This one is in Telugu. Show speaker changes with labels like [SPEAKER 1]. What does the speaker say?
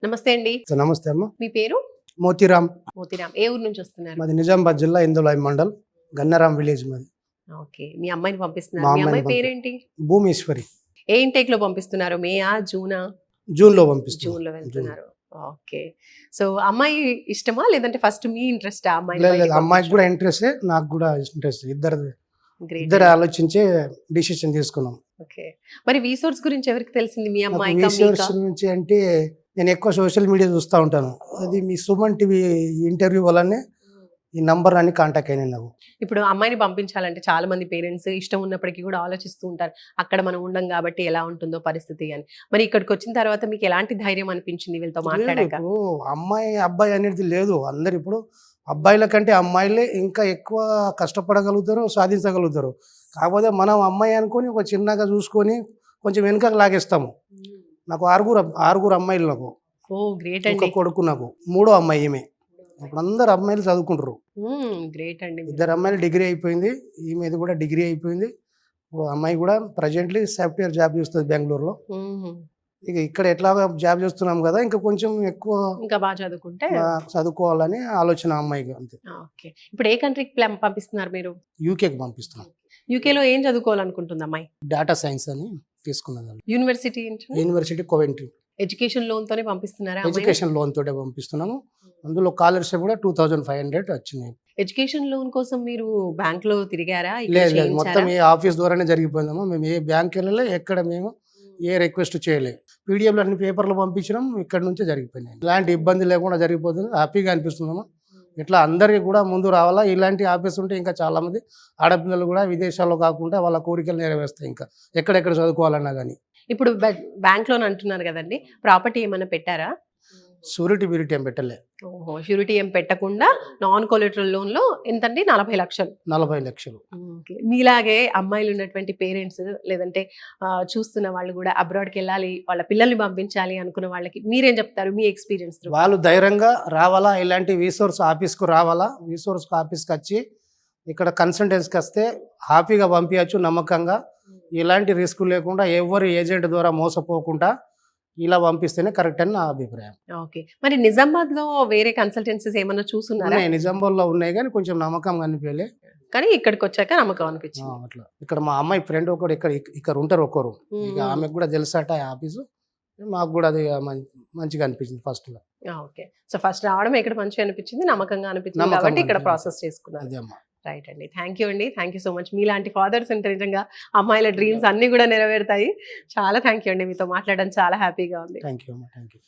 [SPEAKER 1] నమస్తే అండి.
[SPEAKER 2] నమస్తే అమ్మ.
[SPEAKER 1] మీ పేరు?
[SPEAKER 2] మోతీరామ్.
[SPEAKER 1] మోతిరామ్. ఏ ఊరు నుంచి వస్తున్నారు?
[SPEAKER 2] మాది నిజామాబాద్ జిల్లా ఇందులాయి మండల్ గన్నరాం విలేజ్ మాది.
[SPEAKER 1] ఓకే. మీ అమ్మాయిని పంపిస్తున్నారు.
[SPEAKER 2] మా
[SPEAKER 1] మీ అమ్మాయి
[SPEAKER 2] అమ్మాయిని
[SPEAKER 1] పేరేంటి?
[SPEAKER 2] భూమేశ్వరి.
[SPEAKER 1] ఏ ఇంటేక్ లో పంపిస్తున్నారు? మేయా, జూనా?
[SPEAKER 2] జూన్లో పంపిస్తున్నాం.
[SPEAKER 1] జూన్ లో వెళ్తున్నారు. ఓకే. సో అమ్మాయి ఇష్టమా లేదంటే ఫస్ట్ మీ ఇంట్రెస్ట్ అమ్మాయి?
[SPEAKER 2] లేదు, అమ్మాయికి కూడా ఇంట్రెస్టే, నాకు కూడా ఇంట్రెస్ట్. ఇద్దరు ఆలోచించే డిసిషన్ తీసుకున్నాం.
[SPEAKER 1] ఓకే. మరి రీసోర్స్ గురించి ఎవరికి తెలిసింది? మీ
[SPEAKER 2] నాకు
[SPEAKER 1] అమ్మాయి
[SPEAKER 2] రీసెర్చ్ నుంచి అంటే నేను ఎక్కువ సోషల్ మీడియా చూస్తూ ఉంటాను. అది మీ సుమన్ టీవీ ఇంటర్వ్యూ వల్లనే ఈ నంబర్ అని కాంటాక్ట్ అయినాయి నాకు.
[SPEAKER 1] ఇప్పుడు అమ్మాయిని పంపించాలంటే చాలా మంది పేరెంట్స్ ఇష్టం ఉన్నప్పటికీ కూడా ఆలోచిస్తూ ఉంటారు, అక్కడ మనం ఉండం కాబట్టి ఎలా ఉంటుందో పరిస్థితి అని. మరి ఇక్కడికి వచ్చిన తర్వాత మీకు ఎలాంటి ధైర్యం అనిపించింది వీళ్ళతో
[SPEAKER 2] లేదు,
[SPEAKER 1] మాట్లాడాక?
[SPEAKER 2] ఇప్పుడు అమ్మాయి అబ్బాయి అనేది లేదు. అందరు ఇప్పుడు అబ్బాయిల కంటే అమ్మాయిలే ఇంకా ఎక్కువ కష్టపడగలుగుతారు, సాధించగలుగుతారు. కాకపోతే మనం అమ్మాయి అనుకొని ఒక చిన్నగా చూసుకొని కొంచెం వెనుకకు లాగేస్తాము. నాకు ఆరుగురు అమ్మాయిలు. నాకు
[SPEAKER 1] ఓ గ్రేట్
[SPEAKER 2] ఒక
[SPEAKER 1] అండి.
[SPEAKER 2] కొడుకు, నాకు మూడో అమ్మాయి ఈమె. ఇప్పుడు అందరు అమ్మాయిలు చదువుకుంటారు.
[SPEAKER 1] గ్రేట్ అండి.
[SPEAKER 2] ఇద్దరు అమ్మాయిలు డిగ్రీ అయిపోయింది, ఈమెది కూడా డిగ్రీ అయిపోయింది. ఓ అమ్మాయి కూడా ప్రజెంట్లీ సాఫ్ట్వేర్ జాబ్ చేస్తుంది బెంగళూరులో. ఇక ఇక్కడ ఎట్లాగా జాబ్ చేస్తున్నాం కదా, ఇంకా కొంచెం ఎక్కువ
[SPEAKER 1] ఇంకా బాగా చదువుకుంటే
[SPEAKER 2] చదువుకోవాలని ఆలోచన అమ్మాయికి. అంతే.
[SPEAKER 1] ఓకే. ఇప్పుడు ఏ కంట్రీకి పంపిస్తున్నారు మీరు?
[SPEAKER 2] యూకేకి పంపిస్తున్నాం.
[SPEAKER 1] యూకేలో ఏం చదువుకోవాలనుకుంటుంది అమ్మాయి?
[SPEAKER 2] డేటా సైన్స్ అని తీసుకున్నది.
[SPEAKER 1] యూనివర్సిటీ ఏంటి?
[SPEAKER 2] University Coventry.
[SPEAKER 1] ఎడ్యుకేషన్ లోన్ తోనే పంపిస్తున్నారా?
[SPEAKER 2] ఎడ్యుకేషన్ లోన్ తోటే పంపిస్తున్నాము. అందులో స్కాలర్షిప్ కూడా 2500 వచ్చినాయి.
[SPEAKER 1] ఎడ్యుకేషన్ లోన్ కోసం మీరు బ్యాంక్ లో తిరిగారా? ఇక్కడ
[SPEAKER 2] లేదు,
[SPEAKER 1] చేయించారా?
[SPEAKER 2] మొత్తం ఏ ఆఫీస్ ద్వారానే జరిగిపోయిందమ్మా. మేము ఏ బ్యాంక్ వెళ్ళలే, ఎక్కడ మేము ఏ రిక్వెస్ట్ చేయలేదు. పీడిఎఫ్లు అన్ని పేపర్లు పంపించినాం, ఇక్కడ నుంచే జరిగిపోయినాయి. ఇలాంటి ఇబ్బంది లేకుండా జరిగిపోతుంది, హ్యాపీగా అనిపిస్తుందమ్మా. ఇట్లా అందరికీ కూడా ముందు రావాలా. ఇలాంటి ఆఫీస్ ఉంటే ఇంకా చాలామంది ఆడపిల్లలు కూడా విదేశాల్లో కాకుండా వాళ్ళ కోరికలు నెరవేరుస్తాయి, ఇంకా ఎక్కడెక్కడ చదువుకోవాలన్నా కానీ.
[SPEAKER 1] ఇప్పుడు బ్యాంక్ లోన్ అంటున్నారు కదండి, ప్రాపర్టీ ఏమైనా పెట్టారా?
[SPEAKER 2] షూరిటీ బ్యూరిటీ ఏం పెట్టలే.
[SPEAKER 1] ఓహో, షూరిటీ ఏం పెట్టకుండా నాన్ కొలెటరల్ లోన్ లో ఎంతండి? 40 లక్షలు.
[SPEAKER 2] 40 లక్షలు.
[SPEAKER 1] మీలాగే అమ్మాయిలు ఉన్నటువంటి పేరెంట్స్ లేదంటే చూస్తున్న వాళ్ళు కూడా అబ్రాడ్కి వెళ్ళాలి, వాళ్ళ పిల్లల్ని పంపించాలి అనుకున్న వాళ్ళకి మీరేం చెప్తారు మీ ఎక్స్పీరియన్స్?
[SPEAKER 2] వాళ్ళు ధైర్యంగా రావాలా, ఇలాంటి రీసోర్స్ ఆఫీస్కు రావాలా. రీసోర్స్ ఆఫీస్కి వచ్చి ఇక్కడ కన్సల్టెన్సీకి వస్తే హ్యాపీగా పంపించచ్చు, నమ్మకంగా. ఎలాంటి రిస్క్ లేకుండా, ఎవరు ఏజెంట్ ద్వారా మోసపోకుండా ఇలా పంపిస్తేనే కరెక్ట్ అని నా అభిప్రాయం.
[SPEAKER 1] ఓకే. మరి నిజామాబాద్ లో వేరే కన్సల్టెన్సీస్ ఏమన్నా చూస్తున్నారా?
[SPEAKER 2] నిజామాబాద్లో ఉన్నాయి కానీ కొంచెం నమ్మకం అనిపించలే,
[SPEAKER 1] కానీ ఇక్కడికి వచ్చాక నమ్మకం అనిపించింది.
[SPEAKER 2] అట్లా. ఇక్కడ మా అమ్మాయి ఫ్రెండ్ ఒకడు ఇక్కడ ఉంటారు ఒకరు, ఇక ఆమెకు కూడా తెలుసట ఆ ఆఫీసు. మాకు కూడా అది మంచిగా అనిపించింది ఫస్ట్ లో.
[SPEAKER 1] ఓకే. సో ఫస్ట్ రావడం ఇక్కడ మంచిగా అనిపించింది, నమ్మకంగా అనిపించింది కాబట్టి ఇక్కడ ప్రాసెస్ చేసుకున్నారు.
[SPEAKER 2] అదే అమ్మా.
[SPEAKER 1] రైట్ అండి. థ్యాంక్ యూ అండి. Thank you so much. మీలాంటి ఫాదర్స్ అంటే నిజంగా అమ్మాయిల డ్రీమ్స్ అన్ని కూడా నెరవేరుతాయి. చాలా థ్యాంక్ యూ అండి. మీతో మాట్లాడడం చాలా హ్యాపీగా ఉంది.
[SPEAKER 2] థ్యాంక్ యూ అమ్మా. Thank you.